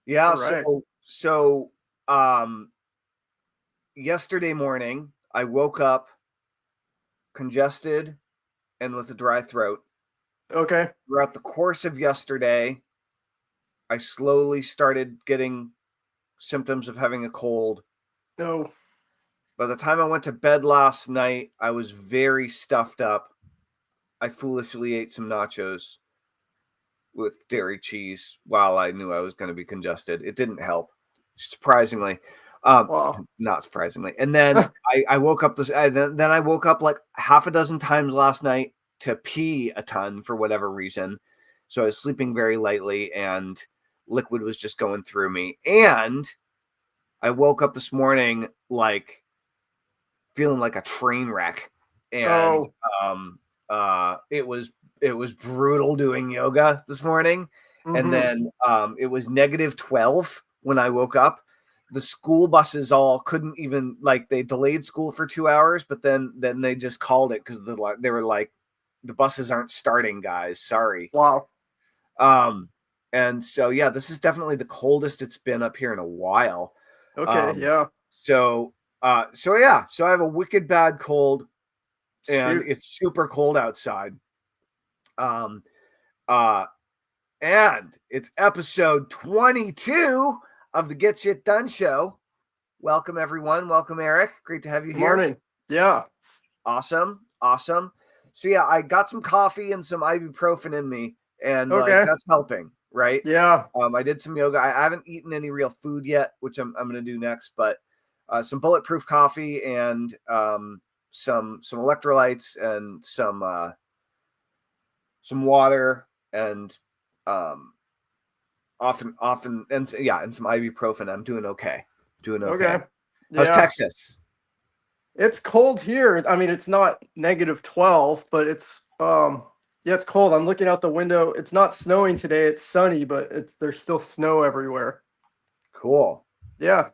Yeah. All right. So yesterday morning, I woke up congested and with a dry throat. Okay. Throughout the course of yesterday, I slowly started getting symptoms of having a cold. No. By the time I went to bed last night, I was very stuffed up. I foolishly ate some nachos with dairy cheese while I knew I was going to be congested. It didn't help, surprisingly. Wow. Not surprisingly. And then I woke up then I woke up like half a dozen times last night to pee a ton for whatever reason. So I was sleeping very lightly and liquid was just going through me. And I woke up this morning like feeling like a train wreck. And Oh. it was brutal doing yoga this morning. And Mm-hmm. then it was -12 when I woke up. The school buses all couldn't even, like, they delayed school for 2 hours, but then they just called it because they were like, the buses aren't starting, guys. Sorry. Wow. Um, and so yeah, this is definitely the coldest it's been up here in a while. Okay. Um, Yeah. so yeah, so I have a wicked bad cold, and Shoots. it's super cold outside. Um, uh, and it's episode 22 of the Get Shit Done show. Welcome, everyone. Welcome, Eric. Great to have you Good here. morning. Yeah. Awesome. So yeah, I got some coffee and some ibuprofen in me, and like Okay. that's helping, right? Yeah. I did some yoga. I haven't eaten any real food yet, which I'm going to do next, but some bulletproof coffee and some electrolytes and some water and um, often and yeah, and some ibuprofen. I'm doing okay. Doing okay. Okay. How's Yeah. Texas? It's cold here. I mean, it's not -12, but yeah, it's cold. I'm looking out the window. It's not snowing today. It's sunny, but there's still snow everywhere. Cool. Yeah.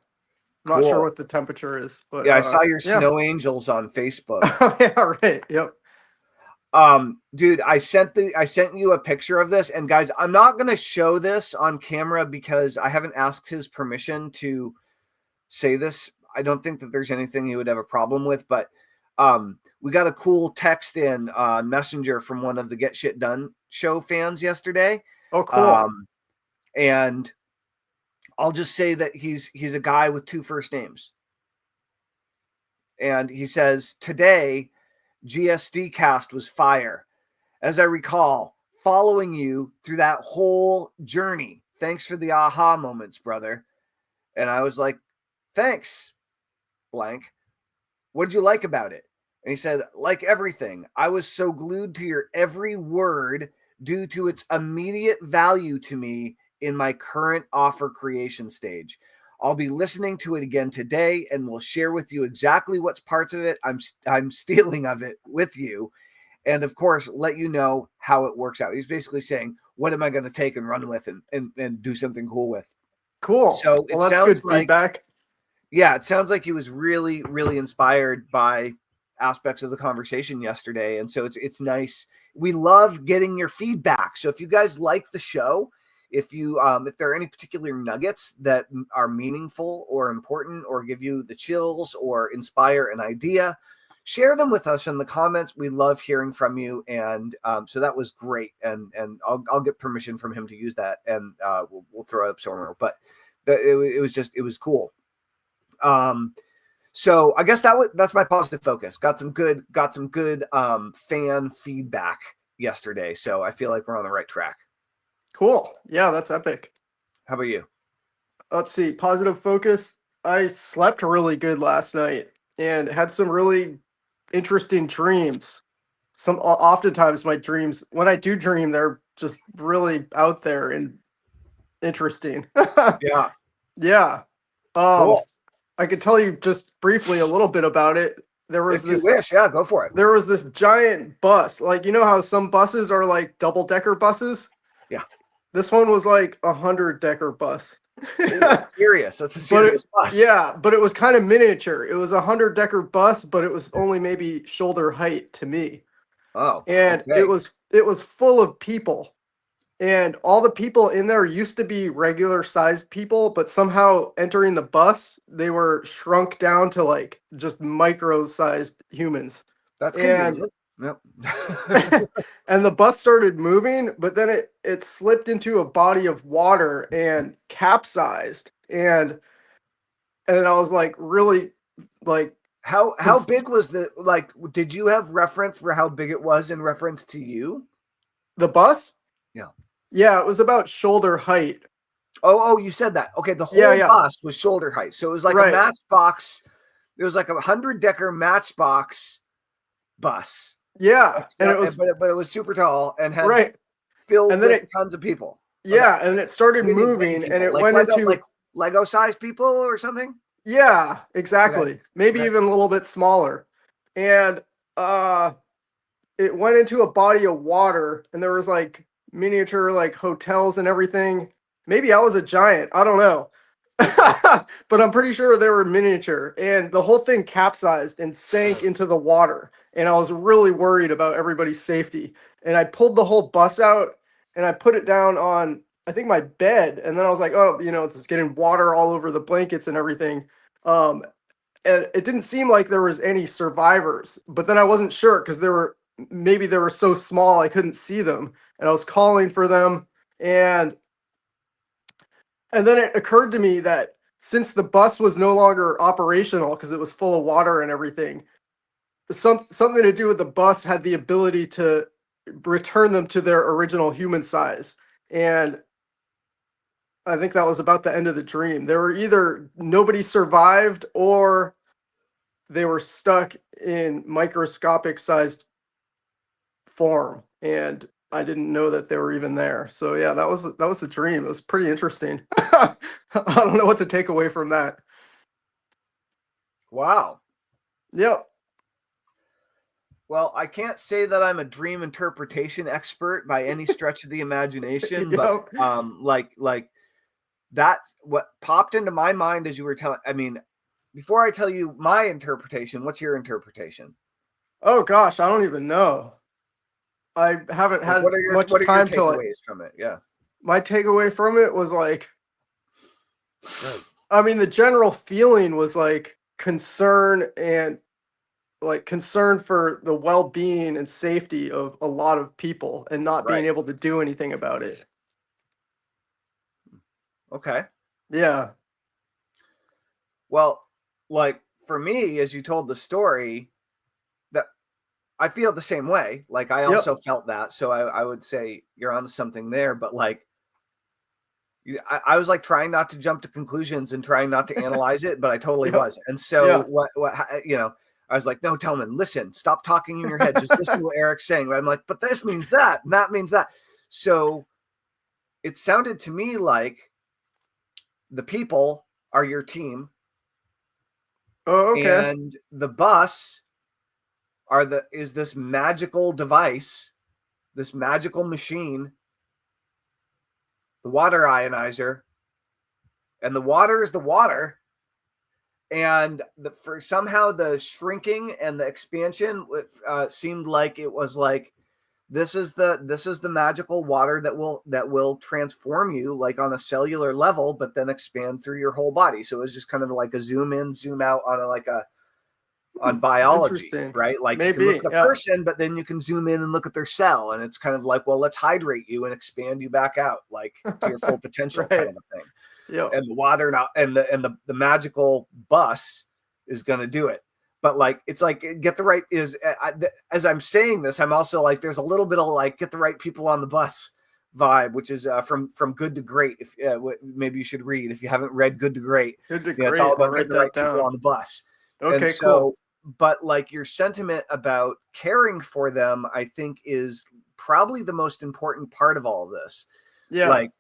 I'm not sure Cool. what the temperature is, but Yeah, I saw your yeah. snow angels on Facebook. Oh, yeah, right. Yep. Dude, I sent you a picture of this, and guys, I'm not gonna show this on camera because I haven't asked his permission to say this. I don't think that there's anything he would have a problem with, but we got a cool text in Messenger from one of the Get Shit Done show fans yesterday. Oh, cool. Um, and I'll just say that he's a guy with two first names. And he says, "Today, GSD cast was fire. As I recall, following you through that whole journey. Thanks for the aha moments, brother." And I was like, "Thanks, blank. What did you like about it?" And he said, "Like everything, I was so glued to your every word due to its immediate value to me in my current offer creation stage. I'll be listening to it again today and will share with you exactly what parts of it I'm stealing of it with you, and of course let you know how it works out." He's basically saying, what am I going to take and run with and do something cool with? Cool. So Well, that's good feedback. it sounds like he was really, really inspired by aspects of the conversation yesterday. And so it's nice. We love getting your feedback. So if you guys like the show, if there are any particular nuggets that are meaningful or important or give you the chills or inspire an idea, share them with us in the comments. We love hearing from you. And so that was great. And I'll get permission from him to use that, and we'll throw it up somewhere. But it was cool. So I guess that's my positive focus. Got some good fan feedback yesterday. So I feel like we're on the right track. Cool. Yeah, that's epic. How about you? Let's see. Positive focus. I slept really good last night and had some really interesting dreams. Oftentimes my dreams, when I do dream, they're just really out there and interesting. Yeah. Yeah. Um, Cool. I could tell you just briefly a little bit about it. If you wish, yeah, go for it. There was this giant bus. Like, you know how some buses are like double-decker buses? Yeah. This one was like 100-decker bus. Serious. That's a serious bus. Yeah, but it was kind of miniature. It was a 100-decker bus, but it was only maybe shoulder height to me. Oh. And okay. it was full of people. And all the people in there used to be regular sized people, but somehow entering the bus, they were shrunk down to like just micro sized humans. That's And convenient. Yep. and the bus started moving, but then it slipped into a body of water and capsized. And I was like really like How big was the, like, did you have reference for how big it was in reference to you? the bus? Yeah. Yeah, it was about shoulder height. Oh, you said that. Okay, the Yeah, whole yeah. bus was shoulder height. So it was like a Right. matchbox. It was like a 100-decker matchbox bus. Yeah. And it was But it was super tall and had right. filled And then with it tons of people. Okay. yeah, and it started Many moving and people. it Like went Lego, into Lego-sized people or something? yeah, exactly. Okay. Maybe Okay. even a little bit smaller. And it went into a body of water and there was like miniature like hotels and everything. Maybe I was a giant. I don't know. But I'm pretty sure they were miniature and the whole thing capsized and sank into the water. And I was really worried about everybody's safety. And I pulled the whole bus out and I put it down on, I think, my bed. And then I was like, oh, it's getting water all over the blankets and everything. Um, and it didn't seem like there was any survivors, but then I wasn't sure because maybe they were so small I couldn't see them. And I was calling for them. And then it occurred to me that since the bus was no longer operational because it was full of water and everything, something to do with the bus had the ability to return them to their original human size. And I think that was about the end of the dream. They were either nobody survived or they were stuck in microscopic sized form. And I didn't know that they were even there. So yeah, that was the dream. It was pretty interesting. I don't know what to take away from that. Wow. Yep. Well, I can't say that I'm a dream interpretation expert by any stretch of the imagination, but Yep. like that's what popped into my mind as you were telling. I mean, before I tell you my interpretation, what's your interpretation? Oh gosh, I don't even know. I haven't Like, had what are your much time to like. takeaways from it? Yeah. My takeaway from it was like, I mean, the general feeling was like concern and like concern for the well-being and safety of a lot of people and not being Right. able to do anything about it. Okay. Yeah. Well, like for me, as you told the story, that I feel the same way. Like I Yep. also felt that. So I would say you're on something there, but like I was like trying not to jump to conclusions and trying not to analyze it, but I totally Yep. was. And so Yeah. I was like, no, Tellman, listen, stop talking in your head. Just listen to what Eric's saying. I'm like, but this means that, and that means that. So it sounded to me like the people are your team, Oh, okay. and the bus is this magical device, this magical machine, the water ionizer, and the water is the water. And for somehow the shrinking and the expansion seemed like it was like this is the magical water that will transform you like on a cellular level, but then expand through your whole body. So it was just kind of like a zoom in, zoom out on on biology, Interesting. right? Like you can look Maybe. at a Yeah. person, but then you can zoom in and look at their cell, and it's kind of like, well, let's hydrate you and expand you back out, like to your full potential, kind Right. of a thing. Yep. And the water now, and the magical bus is going to do it. But like, it's like get the right as I'm saying this, I'm also like, there's a little bit of like get the right people on the bus vibe, which is from Good to Great. If maybe you should read if you haven't read Good to Great. Good to It's all great. I'll about getting write the right that people down. on the bus. And Okay, so, cool. but like your sentiment about caring for them, I think is probably the most important part of all of this. Yeah. Like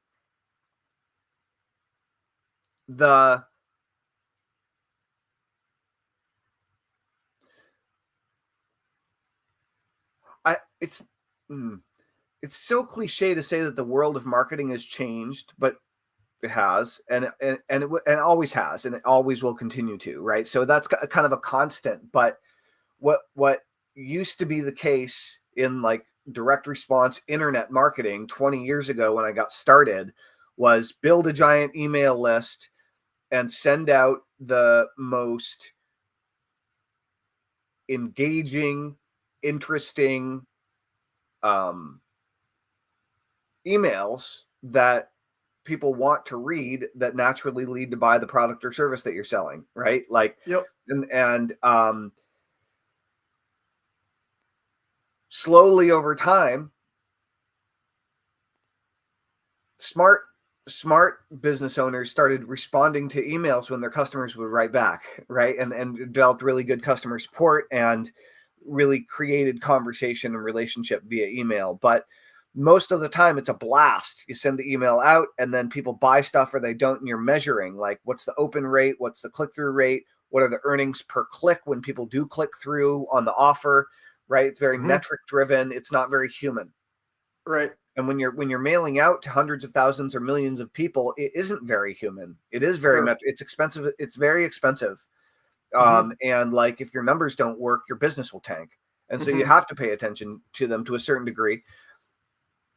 it's so cliche to say that the world of marketing has changed, but it has, and it always has, and it always will continue to, right? So that's kind of a constant. But what used to be the case in like direct response internet marketing 20 years ago when I got started was build a giant email list and send out the most engaging, interesting emails that people want to read that naturally lead to buy the product or service that you're selling, right? Like, and slowly over time, smart business owners started responding to emails when their customers would write back, right? And developed really good customer support and really created conversation and relationship via email. But most of the time it's a blast. You send the email out and then people buy stuff or they don't, and you're measuring like what's the open rate, what's the click-through rate, what are the earnings per click when people do click through on the offer, right? It's very metric driven. It's not very human. Right. And when you're mailing out to hundreds of thousands or millions of people, it isn't very human. It is very it's expensive. It's very expensive. And like if your numbers don't work, your business will tank. And so you have to pay attention to them to a certain degree.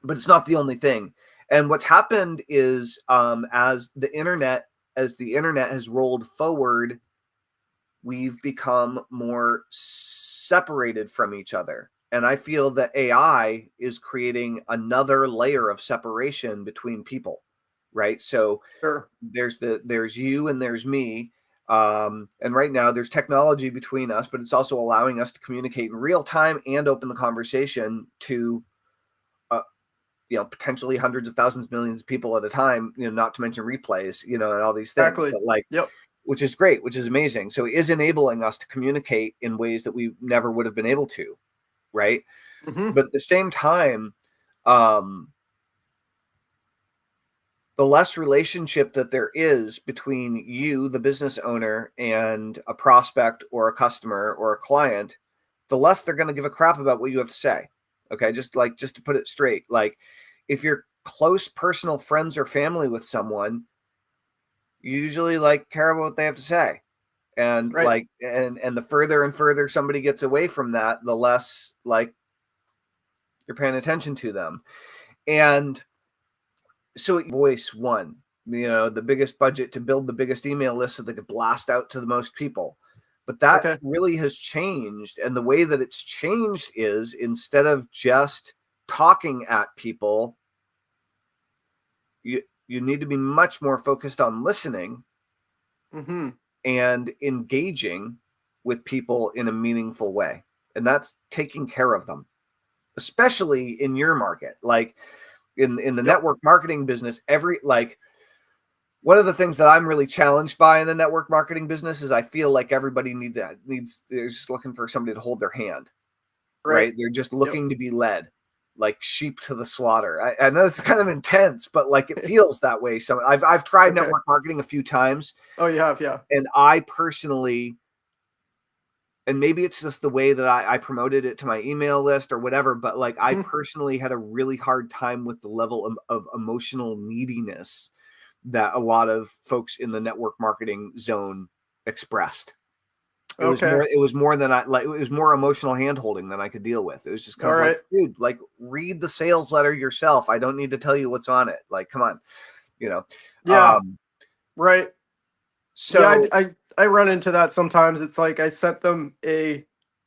But it's not the only thing. And what's happened is as the internet has rolled forward, we've become more separated from each other. And I feel that AI is creating another layer of separation between people, right? So there's you and there's me. And right now there's technology between us, but it's also allowing us to communicate in real time and open the conversation to potentially hundreds of thousands, millions of people at a time, not to mention replays, and all these things, but like, which is great, which is amazing. So it is enabling us to communicate in ways that we never would have been able to. Right. But at the same time, the less relationship that there is between you, the business owner, and a prospect or a customer or a client, the less they're going to give a crap about what you have to say. Okay. Just to put it straight, like if you're close personal friends or family with someone, you usually like care about what they have to say. And like, and the further and further somebody gets away from that, the less like you're paying attention to them. And so voice one, the biggest budget to build the biggest email list so they could blast out to the most people. But that really has changed. And the way that it's changed is instead of just talking at people, you need to be much more focused on listening and engaging with people in a meaningful way. And that's taking care of them, especially in your market. Like in the network marketing business, one of the things that I'm really challenged by in the network marketing business is I feel like everybody they're just looking for somebody to hold their hand, right? They're just looking to be led like sheep to the slaughter. I know it's kind of intense, but like it feels that way. So I've tried network marketing a few times. Oh, you have? Yeah. And I personally, and maybe it's just the way that I promoted it to my email list or whatever, but like I personally had a really hard time with the level of emotional neediness that a lot of folks in the network marketing zone expressed. It was more than it was more emotional hand-holding than I could deal with. It was just kind of like, dude, like read the sales letter yourself. I don't need to tell you what's on it. Like, come on, right. So I run into that sometimes. It's like I sent them a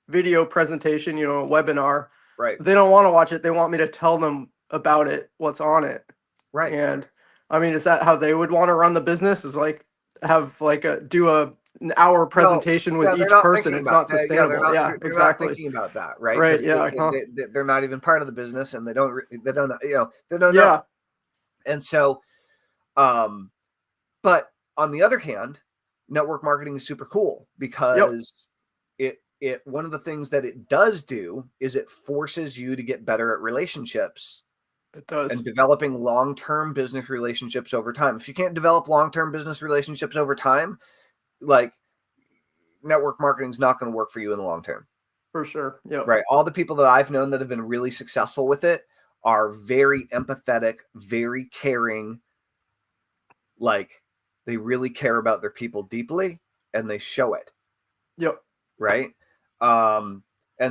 video presentation, a webinar. Right. They don't want to watch it. They want me to tell them about it, what's on it. Right. And I mean, is that how they would want to run the business? Is like have like an hour presentation with each person? It's not sustainable. They're not thinking about that, right? Right. They're not even part of the business, and they don't know. And so, but on the other hand, network marketing is super cool because it one of the things that it does do is it forces you to get better at relationships. It does. And developing long-term business relationships over time. If you can't develop long-term business relationships over time, like network marketing is not going to work for you in the long term. For sure. Yeah. Right. All the people that I've known that have been really successful with it are very empathetic, very caring. Like they really care about their people deeply and they show it. Yep. Right. And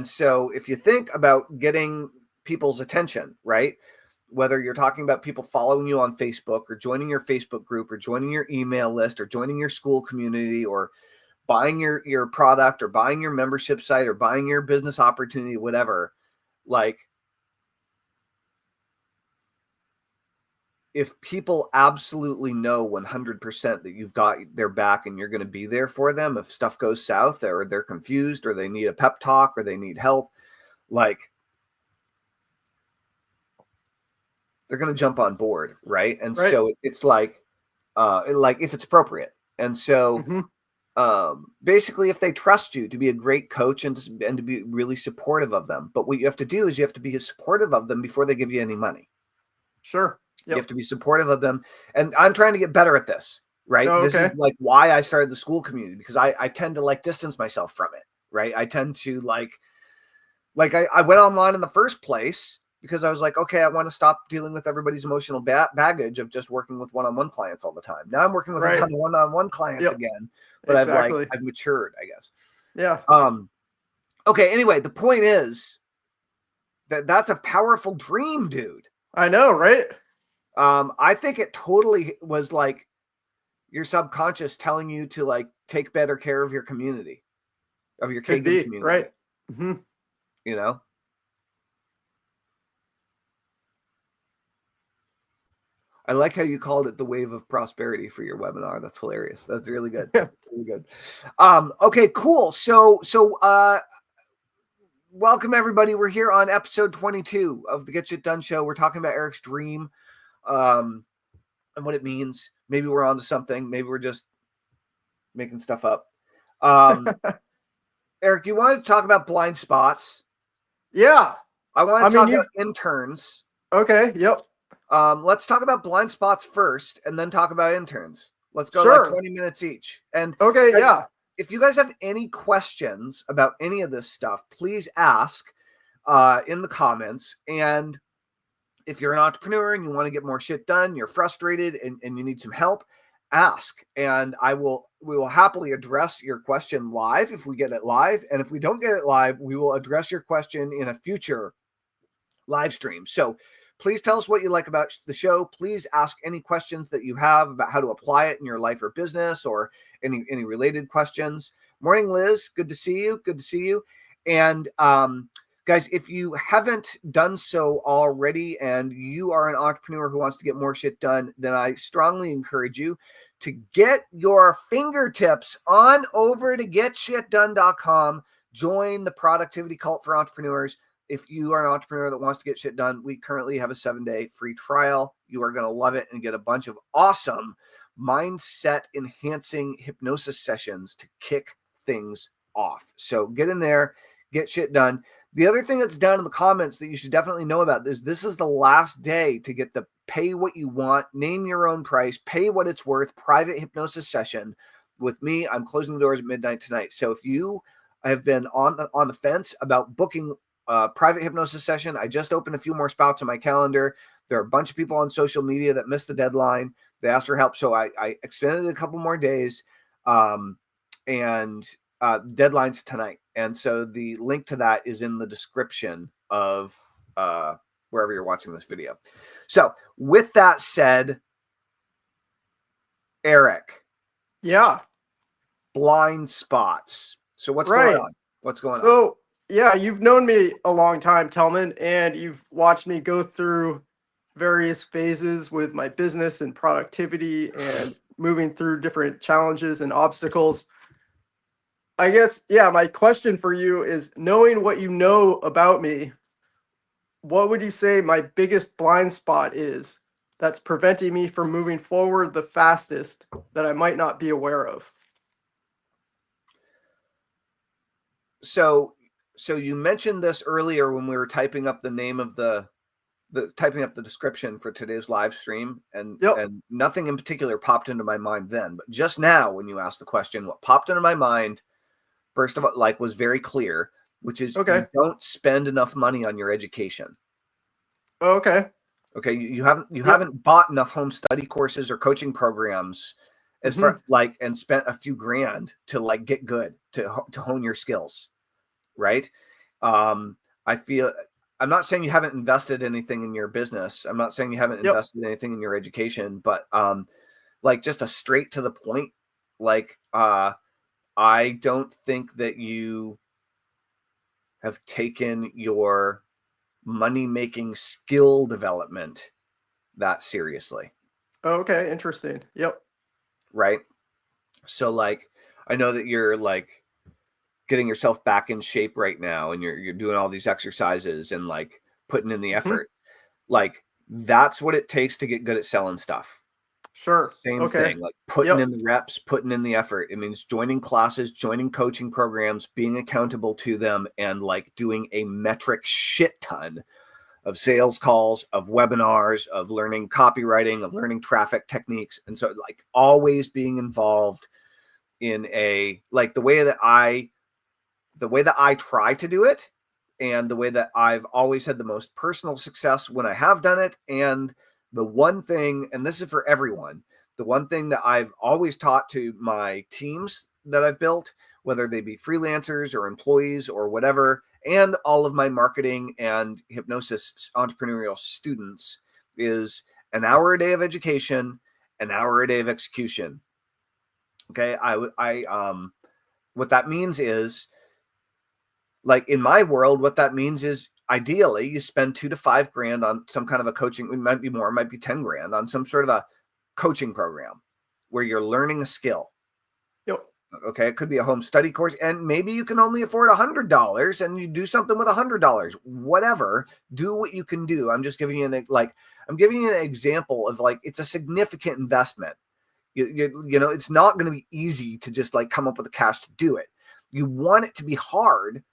so if you think about getting people's attention, right? Whether you're talking about people following you on Facebook or joining your Facebook group or joining your email list or joining your school community or buying your product or buying your membership site or buying your business opportunity, whatever, like, if people absolutely know 100% that you've got their back and you're going to be there for them, if stuff goes south or they're confused or they need a pep talk or they need help, like, they're going to jump on board, right? And Right. so it's like if it's appropriate. And so basically, if they trust you to be a great coach and to be really supportive of them, but what you have to do is you have to be supportive of them before they give you any money. Sure. You have to be supportive of them. And I'm trying to get better at this, right? Oh, This okay. is like why I started the school community, because I tend to like distance myself from it, right? I tend to like I went online in the first place because I was like, okay, I want to stop dealing with everybody's emotional baggage of just working with one-on-one clients all the time. Now I'm working with a ton of one-on-one clients again, but exactly. I've matured, I guess. Yeah. Okay. Anyway, the point is that's a powerful dream, dude. I know, right? I think it totally was like your subconscious telling you to like take better care of your community, of your Could Kagan be, community. right? Mm-hmm. You know? I like how you called it the wave of prosperity for your webinar. That's hilarious. That's really good. Really good. Okay, cool. So welcome everybody. We're here on episode 22 of the Get Shit Done show. We're talking about Eric's dream, and what it means. Maybe we're onto something. Maybe we're just making stuff up. Eric, you wanted to talk about blind spots? Yeah. I want to talk about interns. Okay. Yep. Let's talk about blind spots first and then talk about interns. Let's go like 20 minutes each. And okay, yeah. If you guys have any questions about any of this stuff, please ask in the comments. And if you're an entrepreneur and you want to get more shit done, you're frustrated and you need some help, ask. And we will happily address your question live if we get it live. And if we don't get it live, we will address your question in a future live stream. So please tell us what you like about the show. Please ask any questions that you have about how to apply it in your life or business, or any related questions. Morning, Liz. Good to see you. Good to see you. And guys, if you haven't done so already and you are an entrepreneur who wants to get more shit done, then I strongly encourage you to get your fingertips on over to getshitdone.com. Join the productivity cult for entrepreneurs. If you are an entrepreneur that wants to get shit done, we currently have a 7-day free trial. You are going to love it and get a bunch of awesome mindset enhancing hypnosis sessions to kick things off. So get in there, get shit done. The other thing that's down in the comments that you should definitely know about is this is the last day to get the pay what you want, name your own price, pay what it's worth, private hypnosis session with me. I'm closing the doors at midnight tonight. So if you have been on the fence about booking private hypnosis session, I just opened a few more spots on my calendar. There are a bunch of people on social media that missed the deadline. They asked for help, so I extended it a couple more days, and deadline's tonight. And so the link to that is in the description of wherever you're watching this video. So with that said, Eric. Yeah. Blind spots. So what's going on? What's going on? So yeah, you've known me a long time, Tellman, and you've watched me go through various phases with my business and productivity and moving through different challenges and obstacles. I guess, yeah, my question for you is, knowing what you know about me, what would you say my biggest blind spot is that's preventing me from moving forward the fastest that I might not be aware of? So you mentioned this earlier when we were typing up the name of typing up the description for today's live stream, and nothing in particular popped into my mind then, but just now when you asked the question, what popped into my mind first of all, like, was very clear, which is you don't spend enough money on your education. Okay. You haven't bought enough home study courses or coaching programs as far like, and spent a few grand to like get good, to hone your skills. Right. I feel I'm not saying you haven't invested anything in your business. I'm not saying you haven't Yep. invested anything in your education, but like just a straight to the point, like I don't think that you have taken your money making skill development that seriously. Oh, okay, interesting. Yep. Right. So like I know that you're like getting yourself back in shape right now and you're doing all these exercises and like putting in the Hmm. effort. Like that's what it takes to get good at selling stuff. Sure. Same Okay. thing, like putting Yep. in the reps, putting in the effort. It means joining classes, joining coaching programs, being accountable to them, and like doing a metric shit ton of sales calls, of webinars, of learning copywriting, of learning traffic techniques. And so like always being involved in a like the way that I try to do it and the way that I've always had the most personal success when I have done it. And the one thing, and this is for everyone, the one thing that I've always taught to my teams that I've built, whether they be freelancers or employees or whatever, and all of my marketing and hypnosis entrepreneurial students is an hour a day of education, an hour a day of execution. Okay. What that means is, like in my world, what that means is ideally you spend $2 to $5 grand on some kind of a coaching. It might be more, it might be 10 grand on some sort of a coaching program where you're learning a skill. Yep. Okay. It could be a home study course, and maybe you can only afford $100 and you do something with $100, whatever, do what you can do. I'm just giving you I'm giving you an example of like, it's a significant investment. You know, it's not going to be easy to just like come up with the cash to do it. You want it to be hard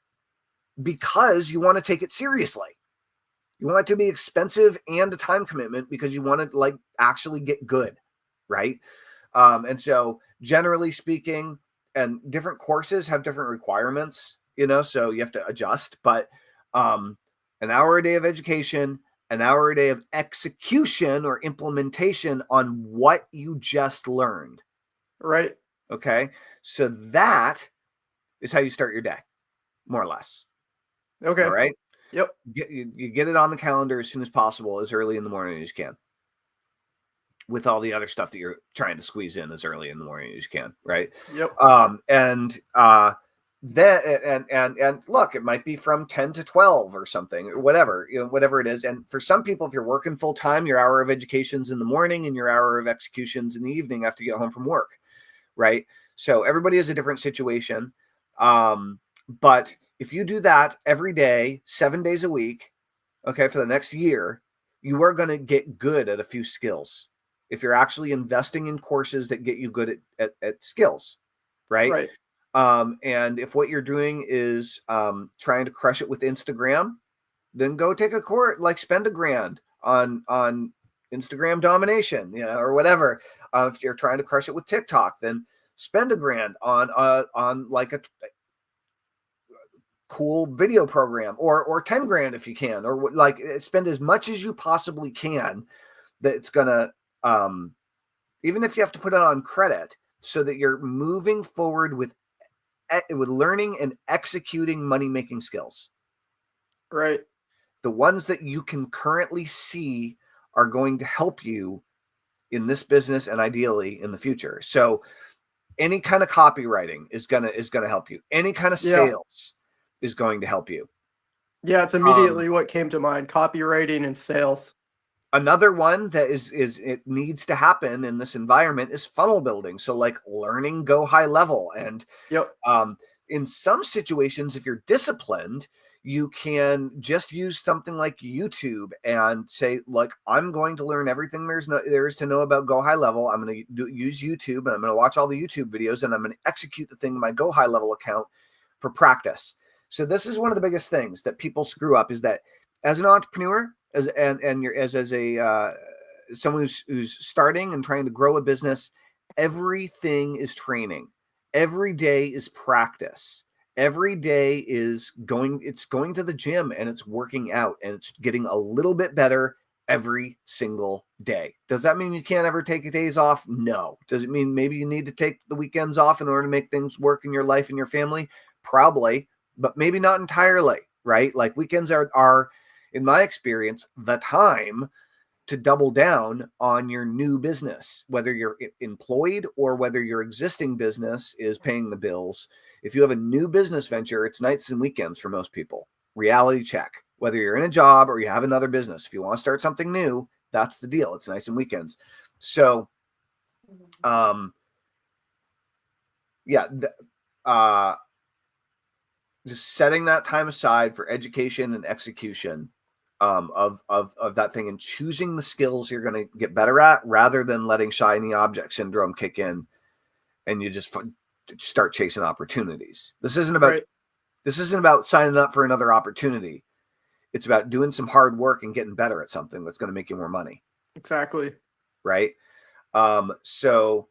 because you want to take it seriously. You want it to be expensive and a time commitment because you want to like actually get good, right? And so generally speaking, and different courses have different requirements, you know, so you have to adjust, but an hour a day of education, an hour a day of execution or implementation on what you just learned. Right. Okay. So that is how you start your day, more or less. All Okay. right. Yep. You get it on the calendar as soon as possible, as early in the morning as you can, with all the other stuff that you're trying to squeeze in as early in the morning as you can, right? Yep. And look, it might be from 10 to 12 or something, or whatever, you know, whatever it is. And for some people, if you're working full time, your hour of education's in the morning and your hour of execution's in the evening after you get home from work, right? So everybody has a different situation. But if you do that every day, 7 days a week, okay, for the next year, you are going to get good at a few skills. If you're actually investing in courses that get you good at skills, right? Right. And if what you're doing is trying to crush it with Instagram, then go take a course, like spend $1,000 on Instagram domination, you know, or whatever. If you're trying to crush it with TikTok, then spend $1,000 on like a cool video program, or 10 grand if you can, or like spend as much as you possibly can that it's gonna even if you have to put it on credit, so that you're moving forward with learning and executing money making skills, Right. the ones that you can currently see are going to help you in this business and ideally in the future. So any kind of copywriting is gonna help you. Any kind of Yeah. sales is going to help you. Yeah. It's um immediately what came to mind: copywriting and sales. Another one that is it needs to happen in this environment is funnel building. So like learning go high level. And Yep. in some situations, if you're disciplined, you can just use something like YouTube and say, like, I'm going to learn everything there is to know about go high level. I'm going to use YouTube, and I'm going to watch all the YouTube videos, and I'm going to execute the thing in my go high level account for practice. So this is one of the biggest things that people screw up, is that as an entrepreneur, and you're as a someone who's starting and trying to grow a business, everything is training. Every day is practice. Every day is going to the gym, and it's working out, and it's getting a little bit better every single day. Does that mean you can't ever take days off? No. Does it mean maybe you need to take the weekends off in order to make things work in your life and your family? Probably, but maybe not entirely, right? Like weekends are in my experience, the time to double down on your new business, whether you're employed or whether your existing business is paying the bills. If you have a new business venture, it's nights and weekends for most people. Reality check. Whether you're in a job or you have another business, if you want to start something new, that's the deal. It's nights and weekends. So, yeah, just setting that time aside for education and execution of that thing, and choosing the skills you're going to get better at, rather than letting shiny object syndrome kick in and you just start chasing opportunities. This isn't about signing up for another opportunity. It's about doing some hard work and getting better at something that's going to make you more money. Exactly. Right. So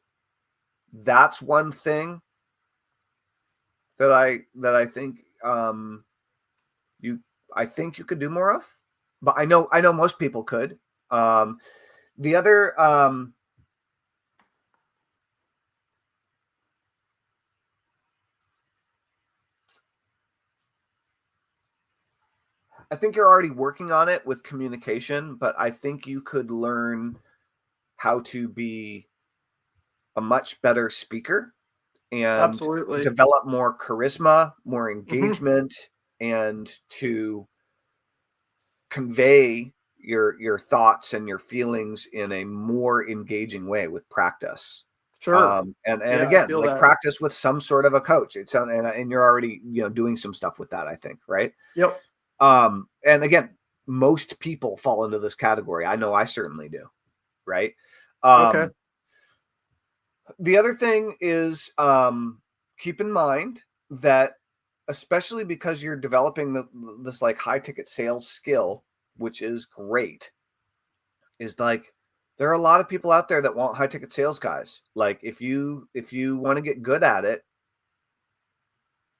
that's one thing that I think I think you could do more of, but I know most people could. The other I think you're already working on it with communication, but I think you could learn how to be a much better speaker and Absolutely develop more charisma, more engagement, and to convey your thoughts and your feelings in a more engaging way with practice. Sure. And Yeah, again, like practice with some sort of a coach. It's and you're already, doing some stuff with that, I think, right? Yep. And again, most people fall into this category. I know I certainly do. Right. Okay. The other thing is, keep in mind that, especially because you're developing this like high ticket sales skill, which is great, is like, there are a lot of people out there that want high ticket sales guys. Like if you want to get good at it,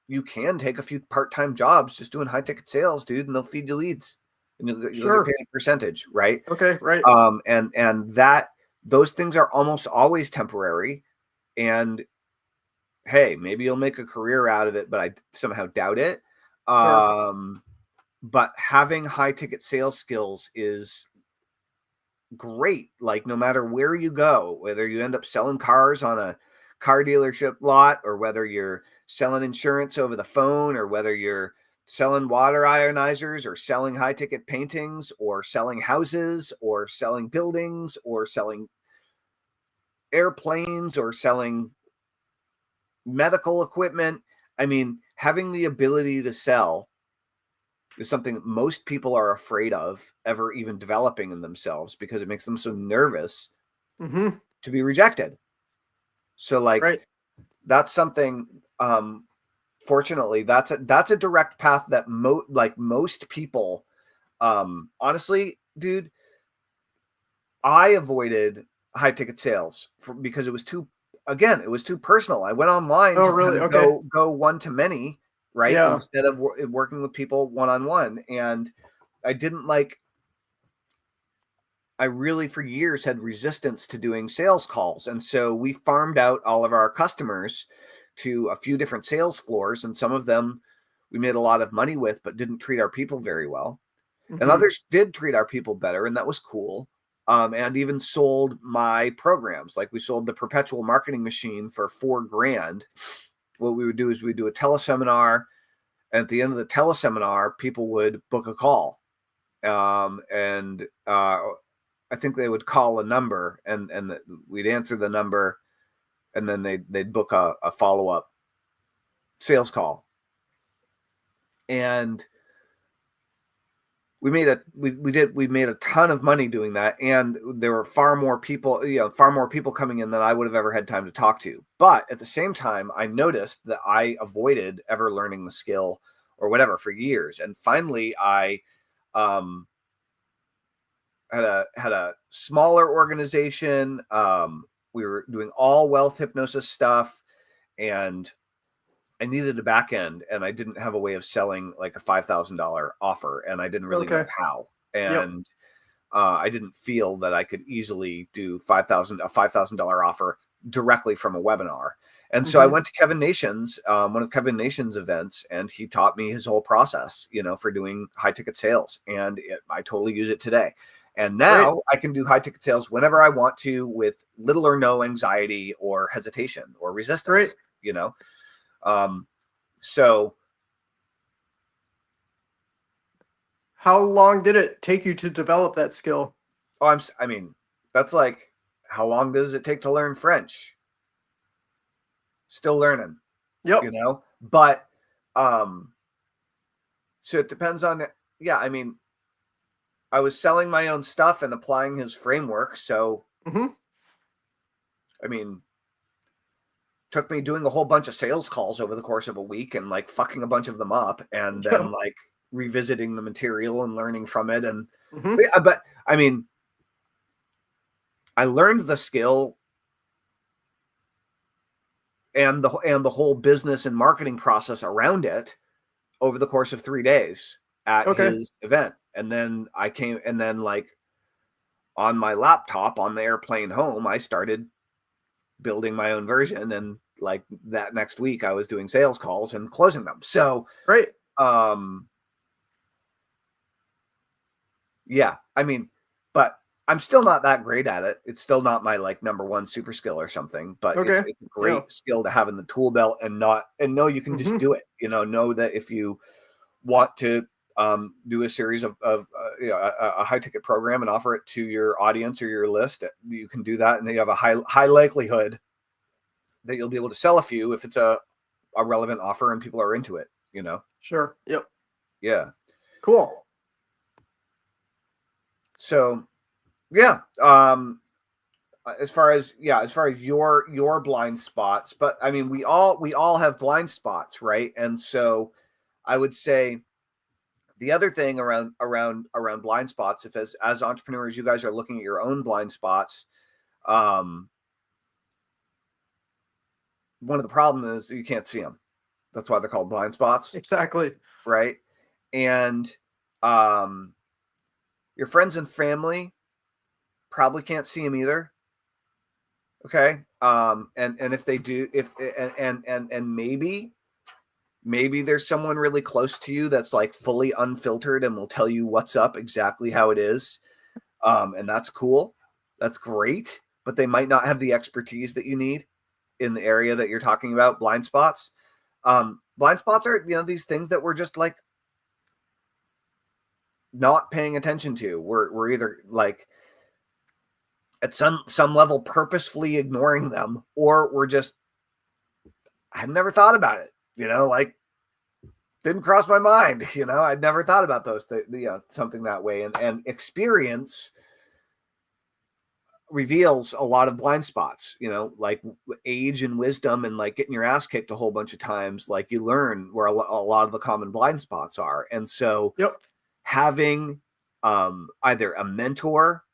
you can take a few part-time jobs just doing high ticket sales, dude, and they'll feed you leads and you'll get paid a percentage. Right. Okay. Right. And that those things are almost always temporary, and hey, maybe you'll make a career out of it, but I somehow doubt it. But having high ticket sales skills is great. Like no matter where you go, whether you end up selling cars on a car dealership lot, or whether you're selling insurance over the phone, or whether you're selling water ionizers, or selling high ticket paintings, or selling houses, or selling buildings, or selling airplanes, or selling medical equipment. I mean, having the ability to sell is something that most people are afraid of ever even developing in themselves, because it makes them so nervous to be rejected. So like, that's something, fortunately, that's a direct path that most people, honestly, dude, I avoided high ticket sales because it was too personal. I went online to really? kind of go one to many, right? Yeah. Instead of working with people one-on-one. And I really for years had resistance to doing sales calls. And so we farmed out all of our customers to a few different sales floors, and some of them we made a lot of money with, but didn't treat our people very well. And others did treat our people better, and that was cool. And even sold my programs. Like we sold the perpetual marketing machine for $4,000. What we would do is we'd do a teleseminar, and at the end of the teleseminar, people would book a call. And I think they would call a number, and we'd answer the number, and then they'd book a follow-up sales call. And we made a ton of money doing that, and there were far more people coming in than I would have ever had time to talk to. But at the same time, I noticed that I avoided ever learning the skill or whatever for years. And finally I had a smaller organization. We were doing all wealth hypnosis stuff, and I needed a back end, and I didn't have a way of selling like a $5,000 offer, and I didn't really know how. And I didn't feel that I could easily do a $5,000 offer directly from a webinar. And so I went to Kevin Nation's, one of Kevin Nation's events, and he taught me his whole process, for doing high ticket sales. And I totally use it today. And now I can do high ticket sales whenever I want to, with little or no anxiety or hesitation or resistance, So how long did it take you to develop that skill? I mean, that's like, how long does it take to learn French? Still learning, but, so it depends on, I mean, I was selling my own stuff and applying his framework. So, I mean, took me doing a whole bunch of sales calls over the course of a week and like fucking a bunch of them up, and then like revisiting the material and learning from it. And, but I mean, I learned the skill and the whole business and marketing process around it over the course of 3 days at his event. And then like on my laptop on the airplane home, I started building my own version. And like that next week I was doing sales calls and closing them. So, I mean, but I'm still not that great at it. It's still not my like number one super skill or something, but it's a great skill to have in the tool belt, and know you can just do it. Know that if you want to do a series of a high ticket program and offer it to your audience or your list, you can do that, and then you have a high likelihood that you'll be able to sell a few if it's a relevant offer and people are into it. Sure. Yep. Yeah. Cool. So, as far as your blind spots, but I mean, we all have blind spots, right? And so I would say the other thing around blind spots, if as entrepreneurs, you guys are looking at your own blind spots, one of the problems is you can't see them. That's why they're called blind spots. Exactly. Right. And, your friends and family probably can't see them either. Okay. And if they do, and maybe there's someone really close to you that's like fully unfiltered and will tell you what's up, exactly how it is. And that's cool. That's great. But they might not have the expertise that you need in the area that you're talking about, blind spots. Blind spots are, these things that we're just like not paying attention to. We're either like at some level purposefully ignoring them, or we're just, I had never thought about it, like didn't cross my mind, I'd never thought about those things, something that way. And experience reveals a lot of blind spots, like age and wisdom, and like getting your ass kicked a whole bunch of times, like you learn where a lot of the common blind spots are. And so having either a mentor,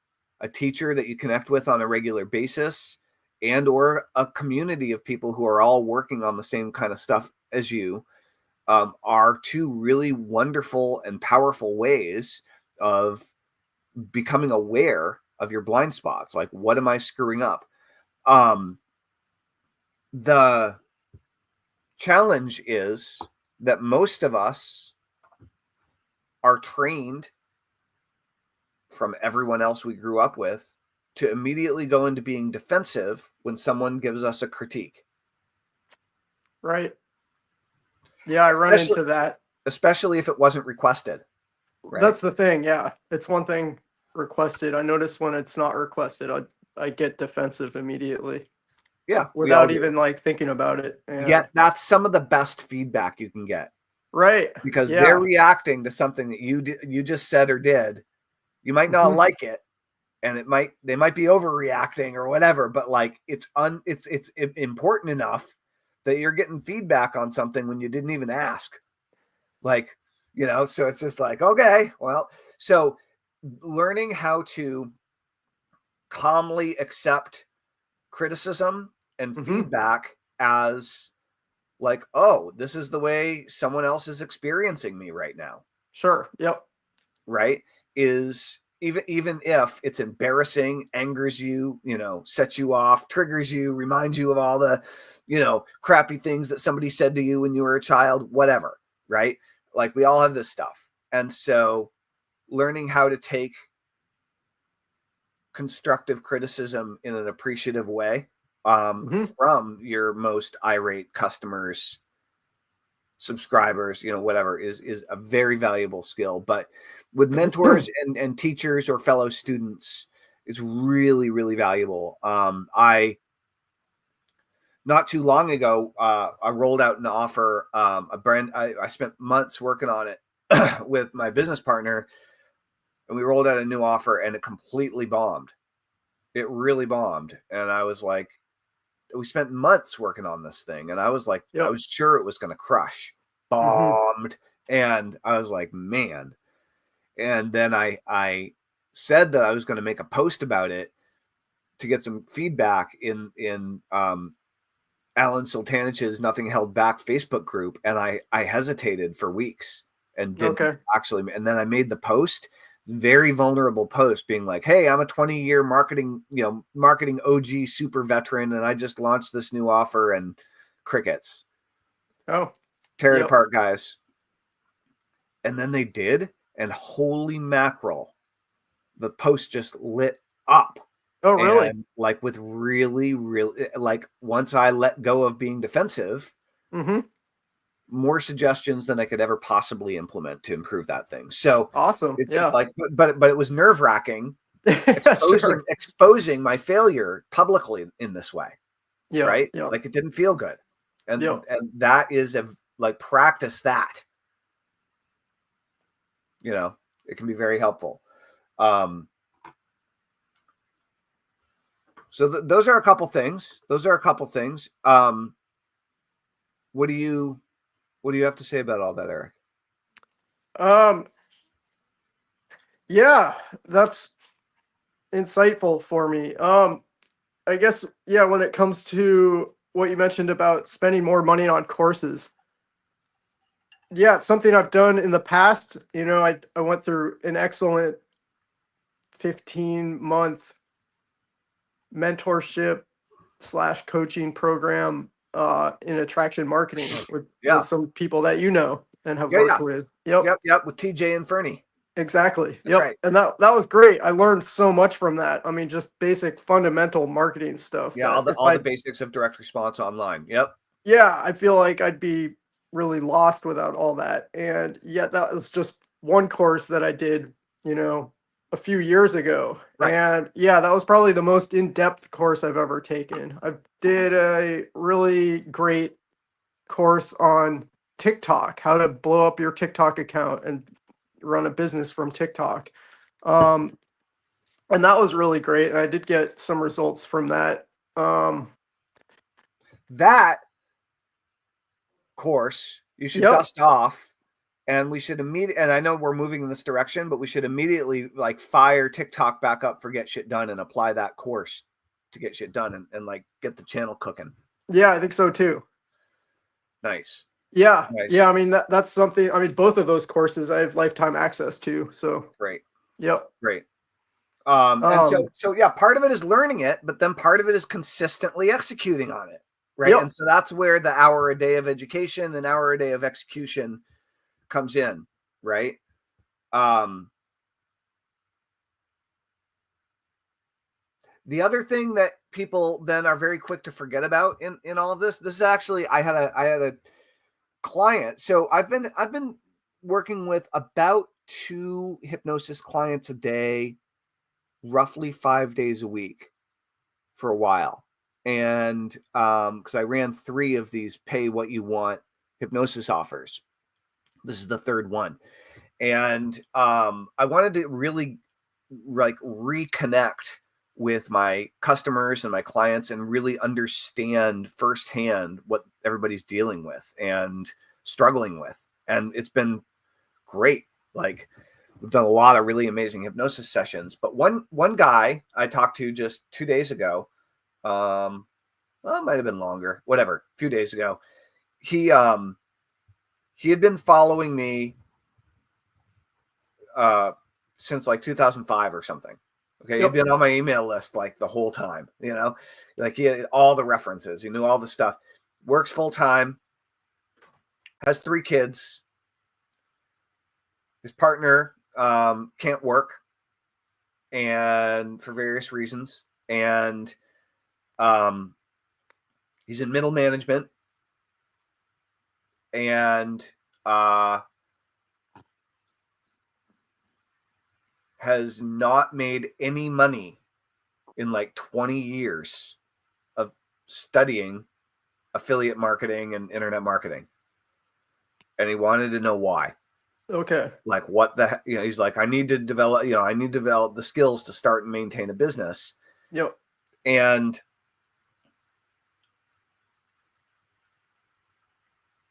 a teacher that you connect with on a regular basis, and or a community of people who are all working on the same kind of stuff as you, are two really wonderful and powerful ways of becoming aware of your blind spots. Like, what am I screwing up? The challenge is that most of us are trained from everyone else we grew up with to immediately go into being defensive when someone gives us a critique. Right. Yeah, I run into that. Especially if it wasn't requested. Right? That's the thing. Yeah. It's one thing requested. I notice when it's not requested, I get defensive immediately. Yeah. Without even like thinking about it. Yeah. That's some of the best feedback you can get. Right. Because they're reacting to something that you just said or did. You might not like it, and they might be overreacting or whatever, but like it's important enough that you're getting feedback on something when you didn't even ask. Like, so it's just like, okay, well, so learning how to calmly accept criticism and feedback as like, oh, this is the way someone else is experiencing me right now. Sure. Yep. Right. Is even if it's embarrassing, angers you, sets you off, triggers you, reminds you of all the, crappy things that somebody said to you when you were a child, whatever, right? Like we all have this stuff. And so learning how to take constructive criticism in an appreciative way from your most irate customers, subscribers, whatever, is a very valuable skill. But with mentors and teachers or fellow students, it's really, really valuable. I not too long ago, I rolled out an offer, a brand. I spent months working on it with my business partner, and we rolled out a new offer, and it completely bombed. It really bombed, and I was like, we spent months working on this thing, and I was like, I was sure it was going to crush. Bombed. And I was like, man. And then I said that I was going to make a post about it to get some feedback in Alan Sultanich's Nothing Held Back Facebook group, and I hesitated for weeks and didn't actually. And then I made the post, very vulnerable post, being like, hey, I'm a 20-year marketing OG super veteran, and I just launched this new offer, and crickets. Tear it apart, guys. And then they did, and holy mackerel, the post just lit up. Oh, really? And like with really, really, like once I let go of being defensive, more suggestions than I could ever possibly implement to improve that thing. So awesome. It's just like, but it was nerve-wracking exposing my failure publicly in this way. Right? Like it didn't feel good. And that is practice that. It can be very helpful. So those are a couple things. What do you have to say about all that, Eric? Yeah, that's insightful for me. I guess, when it comes to what you mentioned about spending more money on courses, it's something I've done in the past. I went through an excellent 15-month mentorship / coaching program in attraction marketing with some people that and have worked with. Yep, with TJ and Fernie. Exactly. That's right. And that was great. I learned so much from that. I mean, just basic fundamental marketing stuff. Yeah, all the basics of direct response online. Yep. Yeah, I feel like I'd be really lost without all that. And that was just one course that I did, a few years ago. Right. And that was probably the most in-depth course I've ever taken. I did a really great course on TikTok, how to blow up your TikTok account and run a business from TikTok. And that was really great. And I did get some results from that. That course you should dust off, and we should immediately, and I know we're moving in this direction, but we should immediately fire TikTok back up for Get Shit Done and apply that course to Get Shit Done and get the channel cooking. Yeah, I think so too. Nice. Yeah. Nice. Yeah. I mean, that's something, both of those courses I have lifetime access to. So great. Yep. Great. And so part of it is learning it, but then part of it is consistently executing on it. Right. Yep. And so that's where the hour a day of education and hour a day of execution comes in. Right. The other thing that people then are very quick to forget about in all of this is actually, I had a client. So I've been working with about 2 hypnosis clients a day, roughly 5 days a week for a while. And because I ran 3 of these pay what you want hypnosis offers. This is the 3rd one. And I wanted to really reconnect with my customers and my clients and really understand firsthand what everybody's dealing with and struggling with. And it's been great. We've done a lot of really amazing hypnosis sessions, but one guy I talked to just 2 days ago, well, it might've been longer, whatever, a few days ago, he had been following me, since like 2005 or something. Okay, Yep. he'd been on my email list like the whole time, you know, like he had all the references, he knew all the stuff, works full time, has 3 kids. His partner can't work, and for various reasons, and he's in middle management, and has not made any money in like 20 years of studying affiliate marketing and internet marketing. And he wanted to know why. Okay. Like what the, you know, he's like, I need to develop the skills to start and maintain a business. Yep. And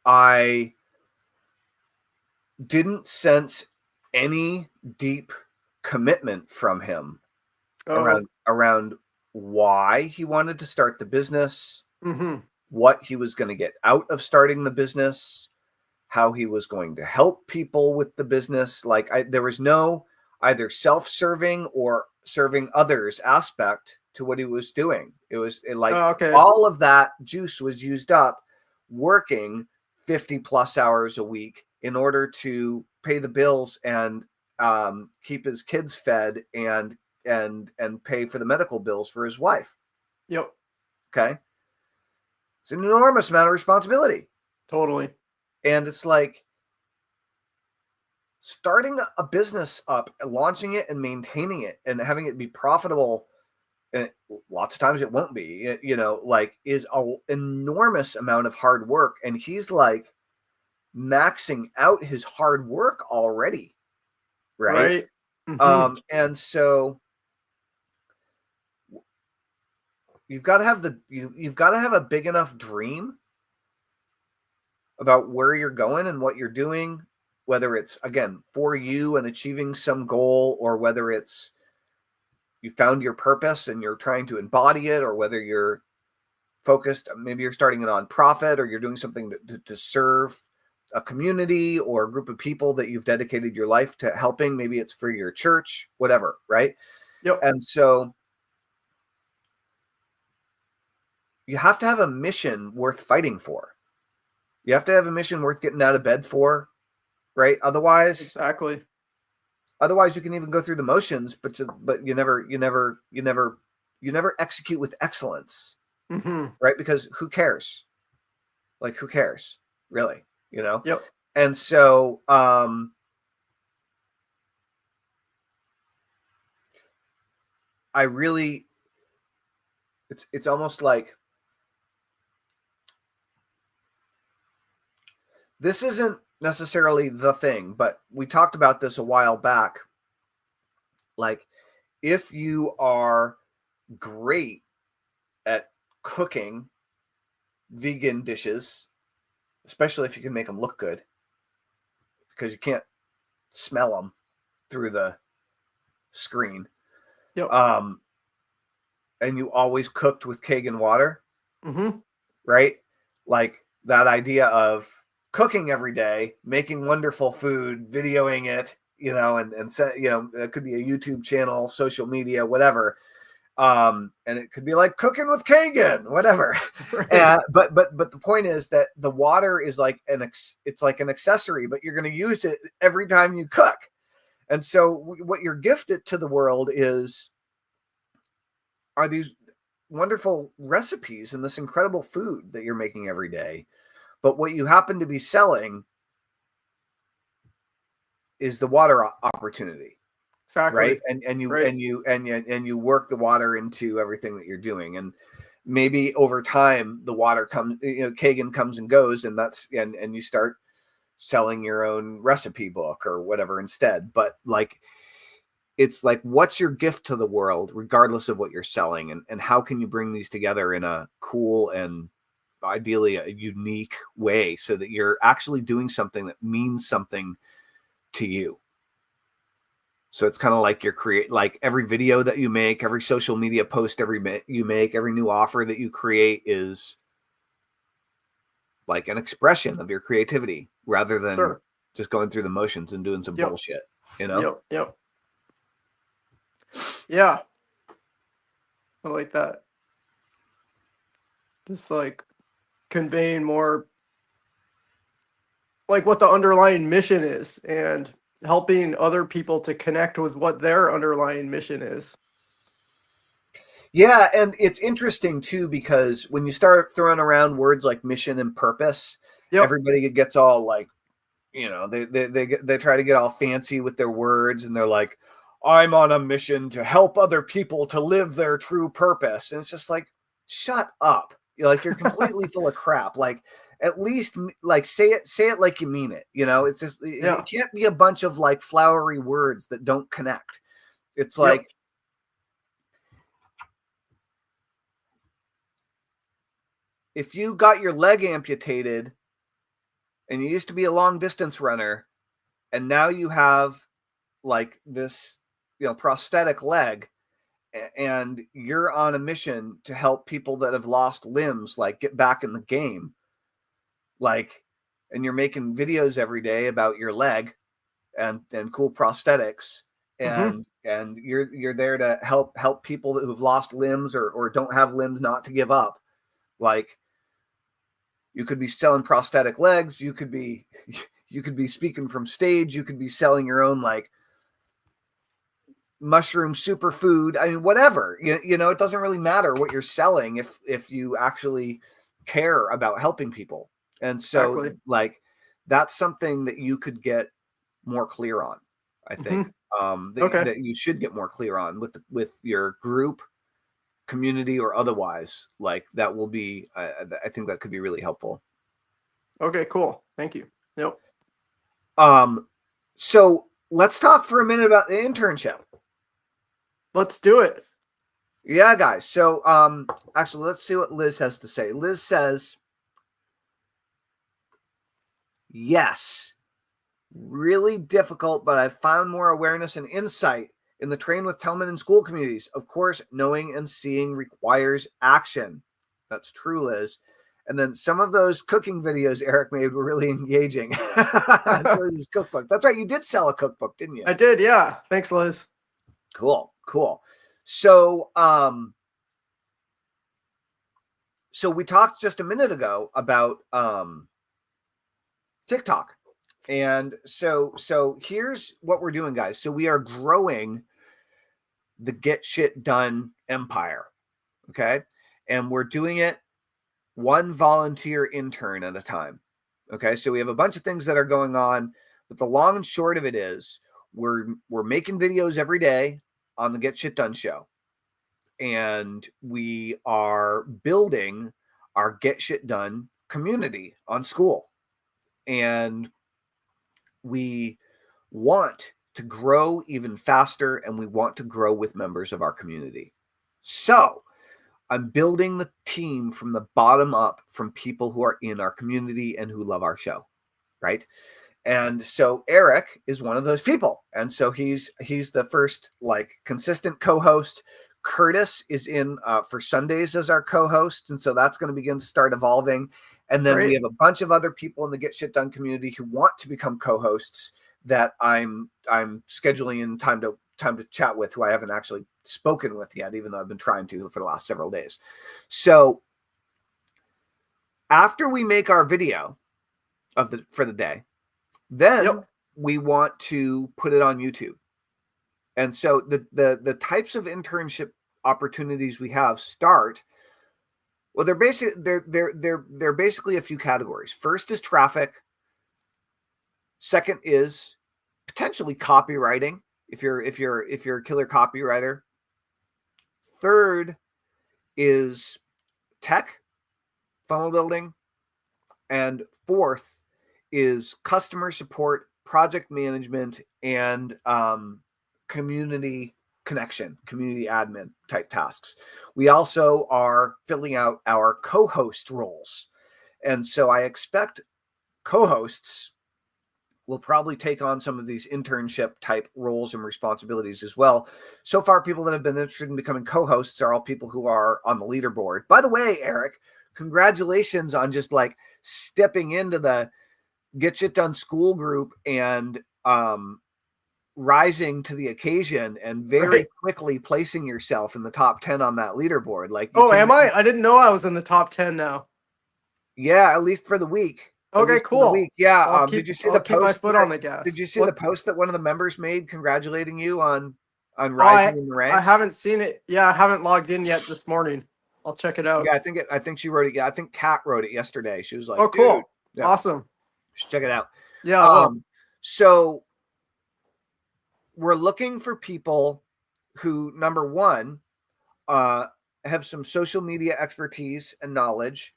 I didn't sense any deep commitment from him around why he wanted to start the business, what he was going to get out of starting the business, how he was going to help people with the business. Like there was no either self-serving or serving others aspect to what he was doing. It was all of that juice was used up working 50 plus hours a week in order to pay the bills and keep his kids fed and pay for the medical bills for his wife. Yep. Okay. It's an enormous amount of responsibility. Totally. And it's like starting a business up, launching it and maintaining it and having it be profitable. And lots of times it won't be, you know, like is an enormous amount of hard work. And he's like maxing out his hard work already. Right. And so you've got to have you've got to have a big enough dream about where you're going and what you're doing, whether it's again for you and achieving some goal, or whether it's you found your purpose and you're trying to embody it, or whether you're focused, maybe you're starting a nonprofit or you're doing something to serve a community or a group of people that you've dedicated your life to helping. Maybe it's for your church, whatever, right? Yep. And so you have to have a mission worth fighting for. You have to have a mission worth getting out of bed for, right? Otherwise you can even go through the motions, but you never execute with excellence, right? Because who cares? Like, who cares, really? You know? Yep. And so, I really, it's almost like this isn't necessarily the thing, but we talked about this a while back. Like, if you are great at cooking vegan dishes, especially if you can make them look good, because you can't smell them through the screen. Yep. And you always cooked with Kangen water, right? Like that idea of cooking every day, making wonderful food, videoing it, you know, and you know, it could be a YouTube channel, social media, whatever. And it could be like cooking with Kangen, whatever. Right. But the point is that the water is like it's like an accessory, but you're going to use it every time you cook. And so what you're gifted to the world are these wonderful recipes and this incredible food that you're making every day. But what you happen to be selling is the water opportunity. Exactly. Right. And you work the water into everything that you're doing. And maybe over time the water comes, you know, Kangen comes and goes, and and you start selling your own recipe book or whatever instead. But like, it's like, what's your gift to the world, regardless of what you're selling, and how can you bring these together in a cool and ideally a unique way so that you're actually doing something that means something to you. So it's kind of like like every video that you make, every social media post you make, every new offer that you create is like an expression of your creativity rather than just going through the motions and doing some bullshit, you know? Yep. Yeah, I like that. Just like conveying more like what the underlying mission is and helping other people to connect with what their underlying mission is. Yeah, and it's interesting too because when you start throwing around words like mission and purpose, Yep. everybody gets all like, they try to get all fancy with their words, and they're like, I'm on a mission to help other people to live their true purpose. And it's just like, shut up. You're completely full of crap. Like, at least like say it like you mean it. It's just, Yeah. it can't be a bunch of like flowery words that don't connect. It's Yep. like, if you got your leg amputated and you used to be a long distance runner, and now you have like this, prosthetic leg, and you're on a mission to help people that have lost limbs, like, get back in the game, like, and you're making videos every day about your leg and cool prosthetics, Mm-hmm. and you're there to help people that who've lost limbs or don't have limbs not to give up. Like, you could be selling prosthetic legs, you could be speaking from stage, you could be selling your own like mushroom superfood. I mean, whatever. It doesn't really matter what you're selling if you actually care about helping people. And so, Exactly. like, that's something that you could get more clear on, I think. Okay. That you should get more clear on with your group, community, or otherwise. Like, that will be, I think that could be really helpful. Okay, cool. Thank you. Yep. So let's talk for a minute about the internship. Let's do it. Yeah, guys. So, actually, let's see what Liz has to say. Liz says, yes, really difficult, but I found more awareness and insight in the Train with Tellman and school communities. Of course, knowing and seeing requires action. That's true, Liz. And then some of those cooking videos Eric made were really engaging. So his cookbook. That's right. You did sell a cookbook, didn't you? I did. Yeah. Thanks, Liz. Cool. So, so we talked just a minute ago about TikTok. And so here's what we're doing, guys. So we are growing the Get Shit Done empire. Okay. And we're doing it one volunteer intern at a time. Okay. So we have a bunch of things that are going on, but the long and short of it is we're making videos every day on the Get Shit Done show. And we are building our Get Shit Done community on school. And we want to grow even faster, and we want to grow with members of our community. So I'm building the team from the bottom up, from people who are in our community and who love our show, right? And so Eric is one of those people. And so he's the first like consistent co-host. Curtis is in for Sundays as our co-host. And so that's going to begin to start evolving. And then we have a bunch of other people in the Get Shit Done community who want to become co-hosts that I'm scheduling in time to chat with, who I haven't actually spoken with yet, even though I've been trying to for the last several days. So after we make our video for the day, then we want to put it on YouTube. And so the types of internship opportunities we have start, well, they're basically a few categories. First is traffic. Second is potentially copywriting, if you're a killer copywriter. Third is tech, funnel building, and fourth is customer support, project management, and community connection, community admin type tasks. We also are filling out our co-host roles. And so I expect co-hosts will probably take on some of these internship type roles and responsibilities as well. So far, people that have been interested in becoming co-hosts are all people who are on the leaderboard. By the way, Eric, congratulations on just like stepping into the Get Shit Done school group and rising to the occasion and very Right. quickly placing yourself in the top 10 on that leaderboard. Like you Oh, came am I? I didn't know I was in the top 10 now. Yeah, at least for the week. At Okay, least for the week. cool. Yeah. Did you see I'll the keep my post foot on the gas. did you see the What? post that one of the members made congratulating you on Oh, rising in the I ranks? haven't seen it. Yeah, I haven't logged in yet this morning. I'll check it out. Yeah, I think she wrote it. Yeah, I think Kat wrote it yesterday. She was like, Oh, dude, cool. yeah, Awesome. just check it out. Yeah, I will. So we're looking for people who, number one, have some social media expertise and knowledge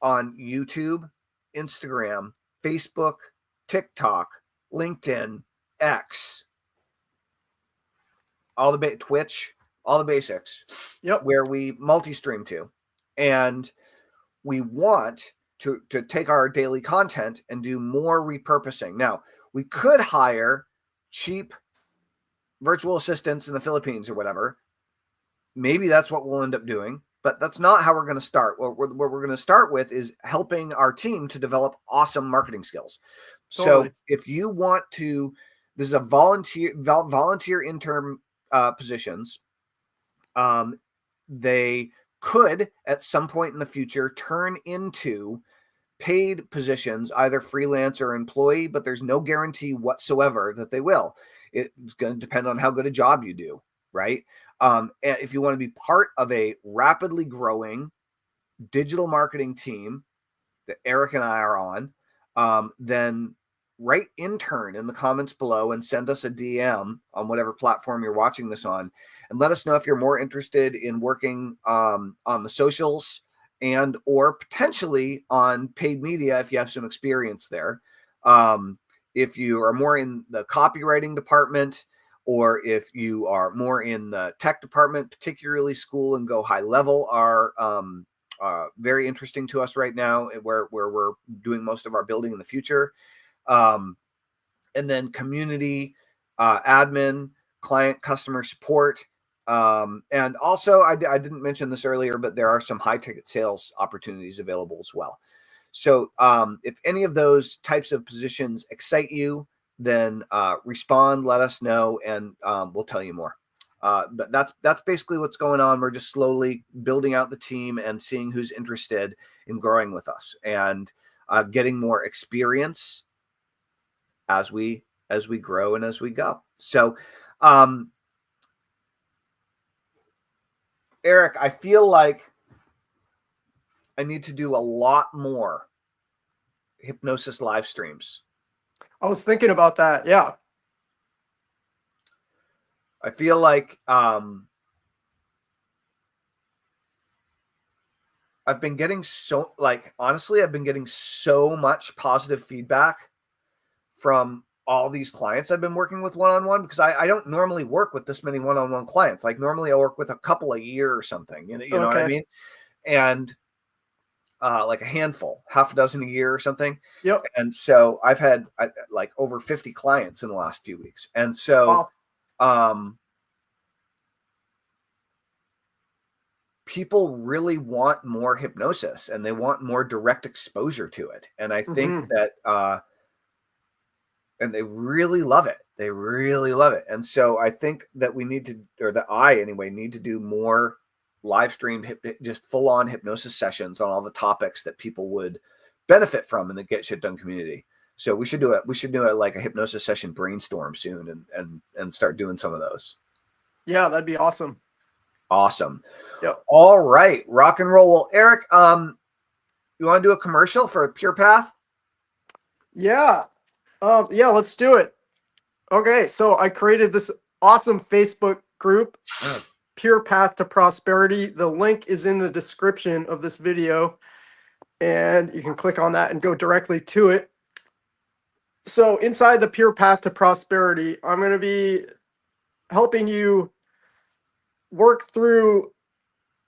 on YouTube, Instagram, Facebook, TikTok, LinkedIn, X, Twitch, all the basics. Yep. Where we multi-stream to, and we want to take our daily content and do more repurposing. Now, we could hire cheap virtual assistants in the Philippines or whatever. Maybe that's what we'll end up doing, but that's not how we're going to start. What we're going to start with is helping our team to develop awesome marketing skills. Totally. So if you want to, this is a volunteer intern positions. They could at some point in the future turn into paid positions, either freelance or employee, but there's no guarantee whatsoever that they will. It's going to depend on how good a job you do, right? If you want to be part of a rapidly growing digital marketing team that Eric and I are on, then write intern in the comments below and send us a DM on whatever platform you're watching this on, and let us know if you're more interested in working on the socials and or potentially on paid media if you have some experience there. If you are more in the copywriting department, or if you are more in the tech department, particularly School and Go High Level are very interesting to us right now, where we're doing most of our building in the future. And then community, admin, client, customer support. And also, I didn't mention this earlier, but there are some high ticket sales opportunities available as well. So if any of those types of positions excite you, then respond, let us know, and we'll tell you more. But that's basically what's going on. We're just slowly building out the team and seeing who's interested in growing with us and getting more experience as we grow and as we go. So Eric, I feel like I need to do a lot more hypnosis live streams. I was thinking about that. Yeah. I feel like I've been getting honestly, I've been getting so much positive feedback from all these clients I've been working with one-on-one, because I don't normally work with this many one-on-one clients. Like normally I work with a couple a year or something, you know what I mean? And like a handful, half a dozen a year or something. Yep. And so I've had like over 50 clients in the last few weeks. And so, people really want more hypnosis and they want more direct exposure to it. And I think that, and they really love it. They really love it. And so I think that we need to, or that I anyway, need to do more live stream, just full on hypnosis sessions on all the topics that people would benefit from in the Get Shit Done community. So we should do it. We should do it like a hypnosis session brainstorm soon and start doing some of those. Yeah, that'd be awesome. Awesome. Yep. All right. Rock and roll. Well, Eric, you want to do a commercial for Pure Path? Yeah. Yeah, let's do it. Okay. So I created this awesome Facebook group, Pure Path to Prosperity. The link is in the description of this video, and you can click on that and go directly to it. So inside the Pure Path to Prosperity, I'm going to be helping you work through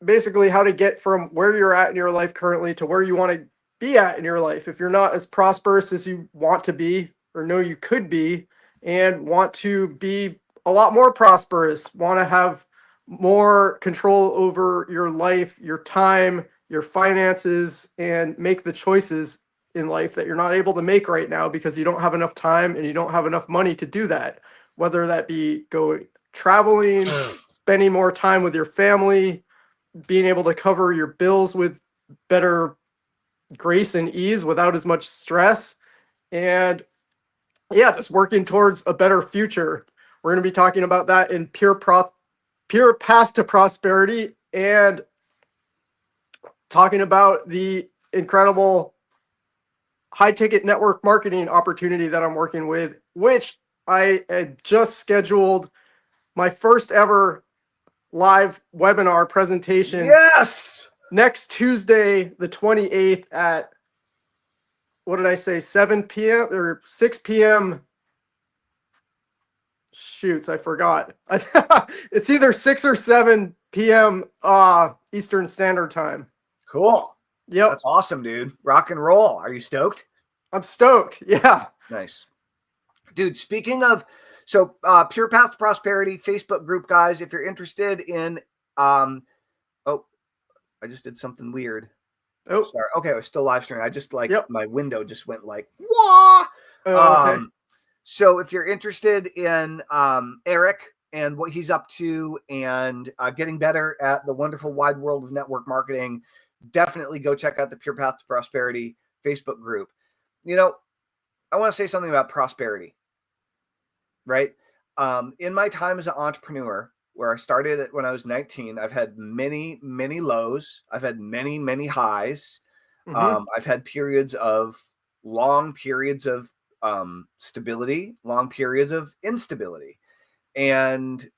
basically how to get from where you're at in your life currently to where you want to be at in your life. If you're not as prosperous as you want to be or know you could be, and want to be a lot more prosperous, want to have more control over your life, your time, your finances, and make the choices in life that you're not able to make right now because you don't have enough time and you don't have enough money to do that. whether that be going traveling, spending more time with your family, being able to cover your bills with better grace and ease without as much stress. And yeah, just working towards a better future. We're going to be talking about that in pure path to prosperity, and talking about the incredible high ticket network marketing opportunity that I'm working with, which I had just scheduled my first ever live webinar presentation. Yes. Next Tuesday, the 28th at, what did I say, 7 p.m. or 6 p.m. Shoots, I forgot. It's either 6 or 7 p.m. Eastern Standard Time. Cool. Yep. That's awesome, dude. Rock and roll. Are you stoked? I'm stoked. Yeah. Nice. Dude, speaking of, so Pure Path to Prosperity Facebook group, guys, if you're interested in, oh, I just did something weird. Oh, sorry. Okay, I was still live streaming. I just Yep. my window just went like, wah. Okay. So if you're interested in Eric and what he's up to and getting better at the wonderful wide world of network marketing, definitely go check out the Pure Path to Prosperity Facebook group. You know, I want to say something about prosperity, right? In my time as an entrepreneur, where I started when I was 19, I've had many, many lows. I've had many, many highs. I've had long periods of stability, long periods of instability, and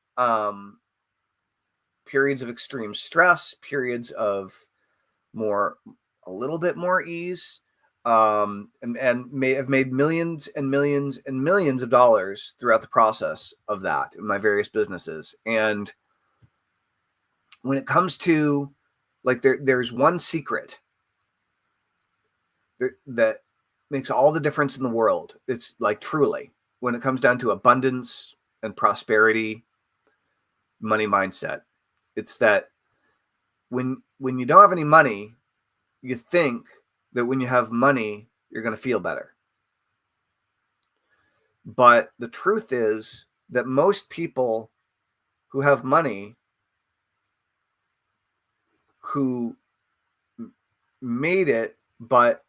periods of extreme stress, periods of a little bit more ease, and may have made millions and millions and millions of dollars throughout the process of that in my various businesses. And when it comes to, like, there's one secret that makes all the difference in the world. It's like, truly, when it comes down to abundance and prosperity, money mindset, it's that when you don't have any money, you think that when you have money, you're going to feel better. But the truth is that most people who have money, who made it, but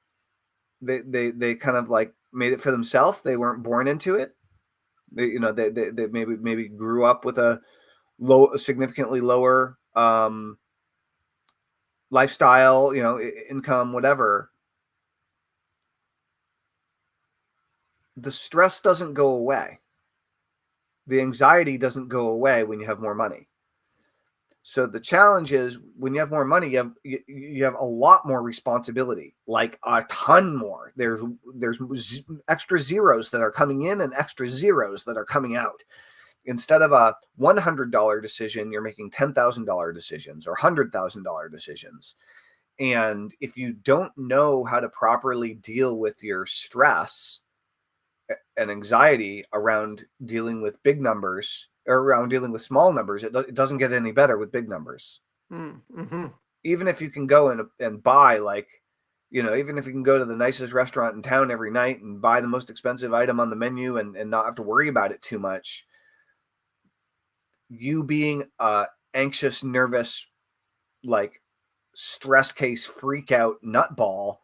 they kind of like made it for themselves. They weren't born into it. They maybe grew up with a significantly lower lifestyle, income, whatever. The stress doesn't go away. The anxiety doesn't go away when you have more money. So the challenge is, when you have more money, you have a lot more responsibility, like a ton more. There's extra zeros that are coming in and extra zeros that are coming out. Instead of a $100 decision, you're making $10,000 decisions or $100,000 decisions. And if you don't know how to properly deal with your stress and anxiety around dealing with big numbers, or around dealing with small numbers, it doesn't get any better with big numbers. Mm-hmm. Even if you can go and buy, like, even if you can go to the nicest restaurant in town every night and buy the most expensive item on the menu and not have to worry about it too much, you being anxious, nervous, like stress case, freak out nutball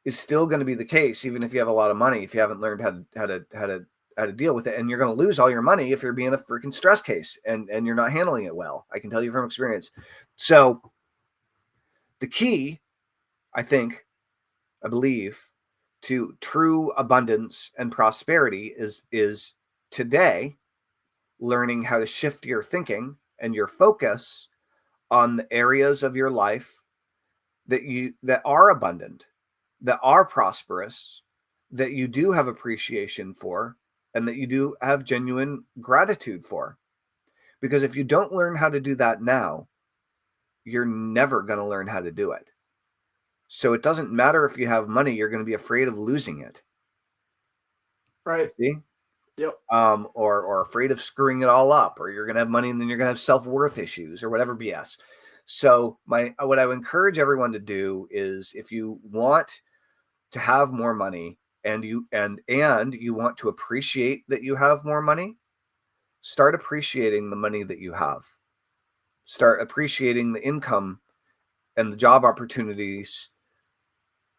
is still going to be the case, even if you have a lot of money, if you haven't learned how to deal with it. And you're going to lose all your money if you're being a freaking stress case and you're not handling it well. I can tell you from experience. So the key, I believe, to true abundance and prosperity is today learning how to shift your thinking and your focus on the areas of your life that are abundant, that are prosperous, that you do have appreciation for, and that you do have genuine gratitude for. Because if you don't learn how to do that now, you're never going to learn how to do it. So it doesn't matter if you have money, you're going to be afraid of losing it. Right. See? Yep. Or afraid of screwing it all up, or you're going to have money and then you're going to have self-worth issues or whatever BS. So what I would encourage everyone to do is, if you want to have more money and you want to appreciate that you have more money, start appreciating the money that you have. Start appreciating the income and the job opportunities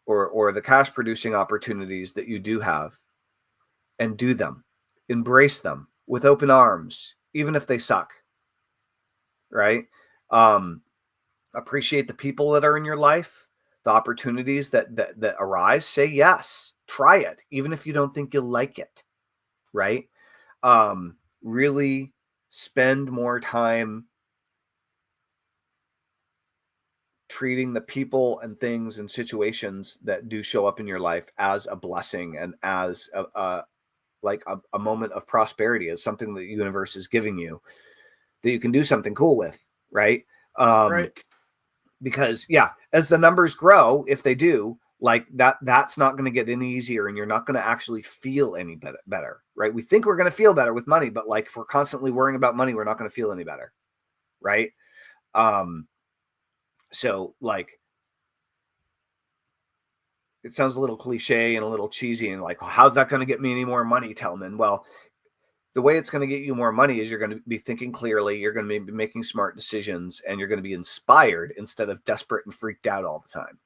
or the cash producing opportunities that you do have, and do them. Embrace them with open arms, even if they suck. Right? Appreciate the people that are in your life, the opportunities that arise. Say yes. Try it, even if you don't think you'll like it. Right? Really spend more time treating the people and things and situations that do show up in your life as a blessing and as a moment of prosperity, as something that the universe is giving you that you can do something cool with. Right. Right. Because as the numbers grow, if they do, like that's not going to get any easier, and you're not going to actually feel any better. Right. We think we're going to feel better with money, but like, if we're constantly worrying about money, we're not going to feel any better. Right. So like, it sounds a little cliche and a little cheesy and like, how's that going to get me any more money, Tellman? Well, the way it's going to get you more money is you're going to be thinking clearly, you're going to be making smart decisions, and you're going to be inspired instead of desperate and freaked out all the time.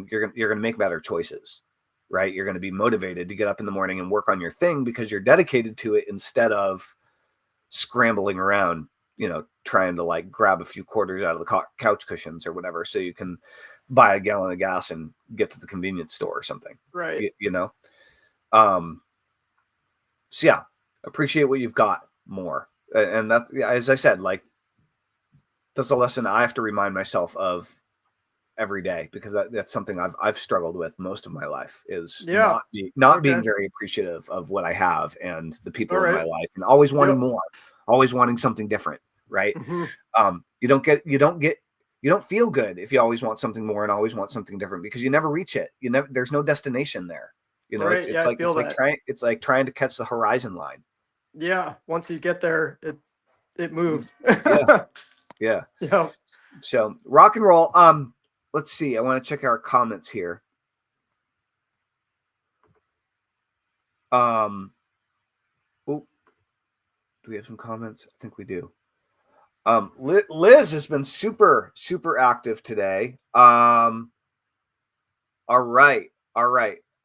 You're going to make better choices, right? You're going to be motivated to get up in the morning and work on your thing because you're dedicated to it, instead of scrambling around, trying to like grab a few quarters out of the couch cushions or whatever, so you can buy a gallon of gas and get to the convenience store or something. Right. So yeah, appreciate what you've got more. And that, as I said, like, that's a lesson I have to remind myself of every day, because that's something I've struggled with most of my life, is not being very appreciative of what I have and the people in my life, and always wanting more, always wanting something different. Right. Mm-hmm. You don't feel good if you always want something more and always want something different, because you never reach it. There's no destination there. It's like trying to catch the horizon line. Yeah. Once you get there, it moves. Yeah. Yeah. So rock and roll. Let's see. I want to check our comments here. Do we have some comments? I think we do. Liz has been super, super active today. All right.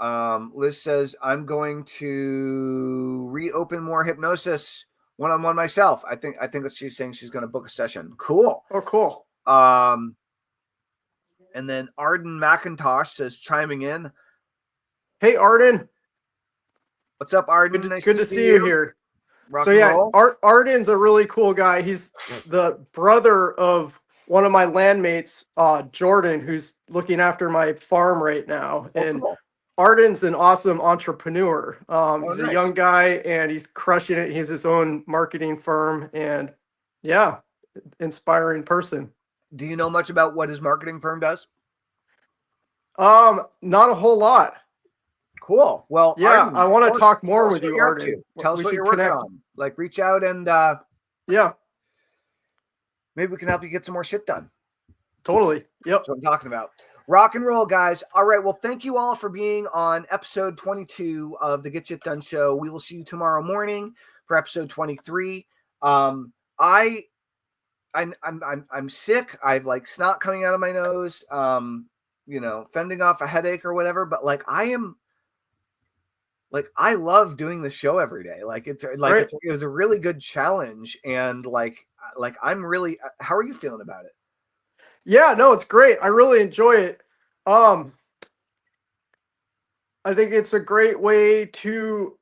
Liz says, I'm going to reopen more hypnosis one-on-one myself. I think that she's saying she's going to book a session. Cool. Oh, cool. And then Arden McIntosh says, chiming in. Hey, Arden. What's up, Arden? Good to see you here. Rock and roll. Arden's a really cool guy. He's the brother of one of my landmates, Jordan, who's looking after my farm right now. Cool. Arden's an awesome entrepreneur. He's a young guy, and he's crushing it. He has his own marketing firm, and inspiring person. Do you know much about what his marketing firm does? Not a whole lot. Cool. Well, Arden, I want to talk more with you, Arden. Tell us what you're working on. Like, reach out and maybe we can help you get some more shit done. Totally. Yep. That's what I'm talking about. Rock and roll, guys. All right. Well, thank you all for being on episode 22 of the Get Shit Done show. We will see you tomorrow morning for episode 23. I'm sick. I've like snot coming out of my nose. Fending off a headache or whatever. But like, I love doing the show every day. Like, it was a really good challenge. And like I'm really, how are you feeling about it? Yeah, no, it's great. I really enjoy it. I think it's a great way to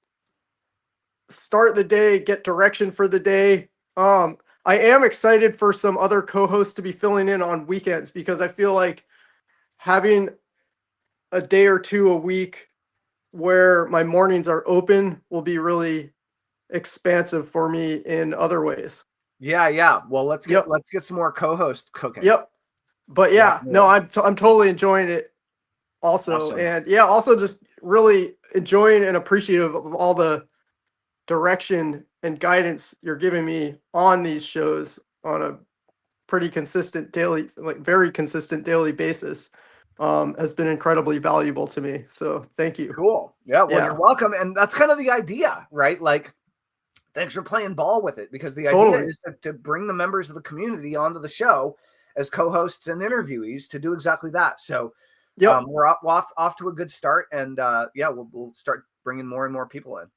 start the day, get direction for the day. I am excited for some other co-hosts to be filling in on weekends, because I feel like having a day or two a week where my mornings are open will be really expansive for me in other ways. Yeah. Well, let's get some more co-hosts cooking. Yep. But I'm totally enjoying it also. Awesome. And also just really enjoying and appreciative of all the direction and guidance you're giving me on these shows on a pretty consistent daily, very consistent daily basis. has been incredibly valuable to me. So thank you. Cool. Yeah. Well, Yeah. you're welcome. And that's kind of the idea, right? Like, thanks for playing ball with it, because the idea Totally. is to bring the members of the community onto the show as co-hosts and interviewees to do exactly that. So Yep. we're off to a good start, and yeah, we'll start bringing more and more people in.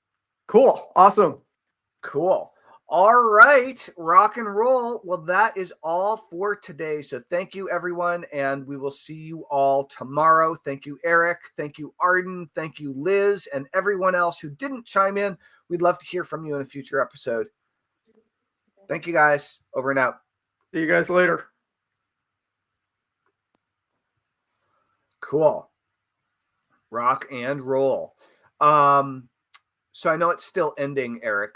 Cool. Awesome. Cool. All right, rock and roll. Well, that is all for today. So thank you, everyone, and we will see you all tomorrow. Thank you, Eric. Thank you, Arden. Thank you, Liz, and everyone else who didn't chime in. We'd love to hear from you in a future episode. Thank you, guys. Over and out. See you guys later. Cool. Rock and roll. So I know it's still ending, Eric.